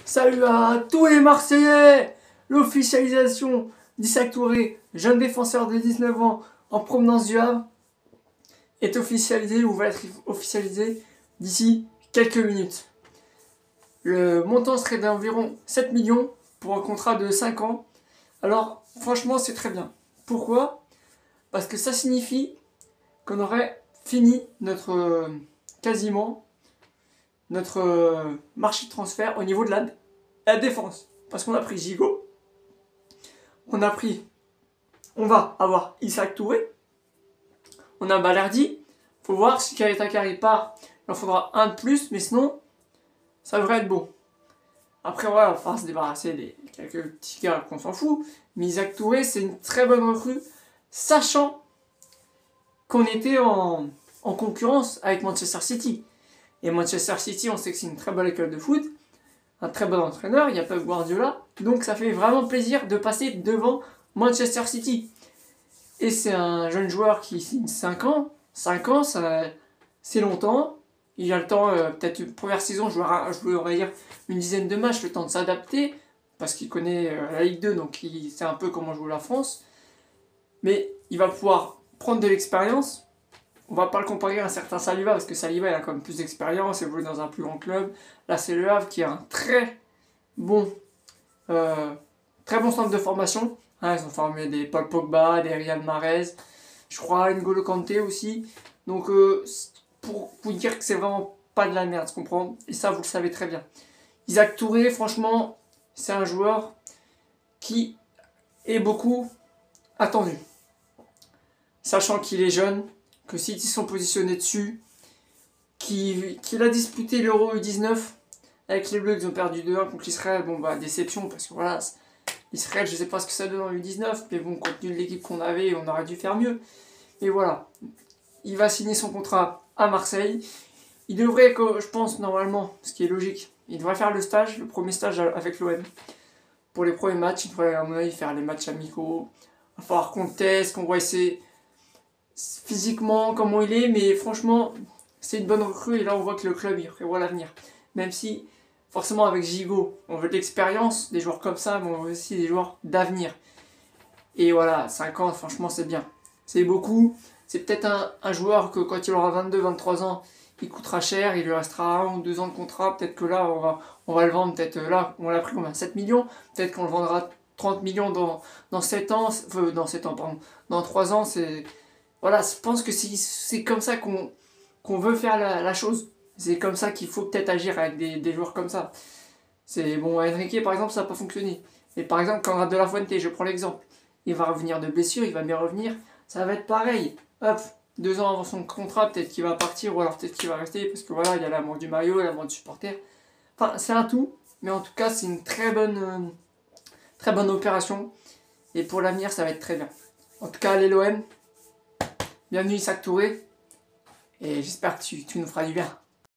Salut à tous les Marseillais! L'officialisation d'Issac Touré, jeune défenseur de 19 ans en provenance du Havre, est officialisée ou va être officialisée d'ici quelques minutes. Le montant serait d'environ 7 millions pour un contrat de 5 ans. Alors franchement c'est très bien. Pourquoi? Parce que ça signifie qu'on aurait fini quasiment notre marché de transfert au niveau de la défense. Parce qu'on a pris Gigot, on va avoir Issac Touré, on a Balerdi. Faut voir si Keita Kari part, il en faudra un de plus, mais sinon ça devrait être bon. Après voilà, on va se débarrasser des quelques petits gars qu'on s'en fout, mais Issac Touré c'est une très bonne recrue, sachant qu'on était en concurrence avec Manchester City. Et Manchester City, on sait que c'est une très bonne école de foot, un très bon entraîneur, il y a Pep Guardiola, donc ça fait vraiment plaisir de passer devant Manchester City. Et c'est un jeune joueur qui signe 5 ans, 5 ans c'est longtemps, il a le temps, peut-être une première saison, je on va dire une dizaine de matchs, le temps de s'adapter, parce qu'il connaît la Ligue 2, donc il sait un peu comment joue la France, mais il va pouvoir prendre de l'expérience. On va pas le comparer à un certain Saliba, parce que Saliba il a quand même plus d'expérience, il évolue dans un plus grand club. Là c'est le Havre qui a un très bon centre de formation. Ils ont formé des Paul Pogba, des Riyad Mahrez, je crois N'Golo Kanté aussi. Donc pour vous dire que c'est vraiment pas de la merde, tu comprends? Et ça vous le savez très bien. Issac Touré, franchement, c'est un joueur qui est beaucoup attendu. Sachant qu'il est jeune, que City sont positionnés dessus, qu'il a disputé l'Euro U19 avec les Bleus, ils ont perdu 2-1 contre l'Israël. Bon bah déception parce que voilà, l'Israël je sais pas ce que ça donne en U19, mais bon compte tenu de l'équipe qu'on avait, on aurait dû faire mieux. Et voilà, il va signer son contrat à Marseille. Il devrait, je pense normalement, ce qui est logique, il devrait faire le premier stage avec l'OM. Pour les premiers matchs, il devrait à mon avis faire les matchs amicaux. Il va falloir qu'on teste, qu'on voit essayer physiquement comment il est, mais franchement c'est une bonne recrue et là on voit que le club il prévoit l'avenir, même si forcément avec Gigot on veut de l'expérience, des joueurs comme ça, mais on veut aussi des joueurs d'avenir. Et voilà, 5 ans franchement c'est bien, c'est beaucoup. C'est peut-être un joueur que quand il aura 22-23 ans il coûtera cher, il lui restera 1 ou 2 ans de contrat, peut-être que là on va le vendre, peut-être là on l'a pris combien, 7 millions, peut-être qu'on le vendra 30 millions dans 7 ans, dans 7 ans pardon, dans 3 ans. C'est voilà, je pense que c'est comme ça qu'on veut faire la chose. C'est comme ça qu'il faut peut-être agir avec des joueurs comme ça. C'est bon, Enrique par exemple, ça n'a pas fonctionné. Et par exemple, Conrad de la Fuente, je prends l'exemple, il va revenir de blessure, il va bien revenir, ça va être pareil. Hop, 2 ans avant son contrat, peut-être qu'il va partir, ou alors peut-être qu'il va rester, parce que voilà, il y a l'amour du maillot, l'amour du supporter. Enfin, c'est un tout, mais en tout cas, c'est une très bonne opération. Et pour l'avenir, ça va être très bien. En tout cas, allez l'OM. Bienvenue Issac Touré, et j'espère que tu nous feras du bien.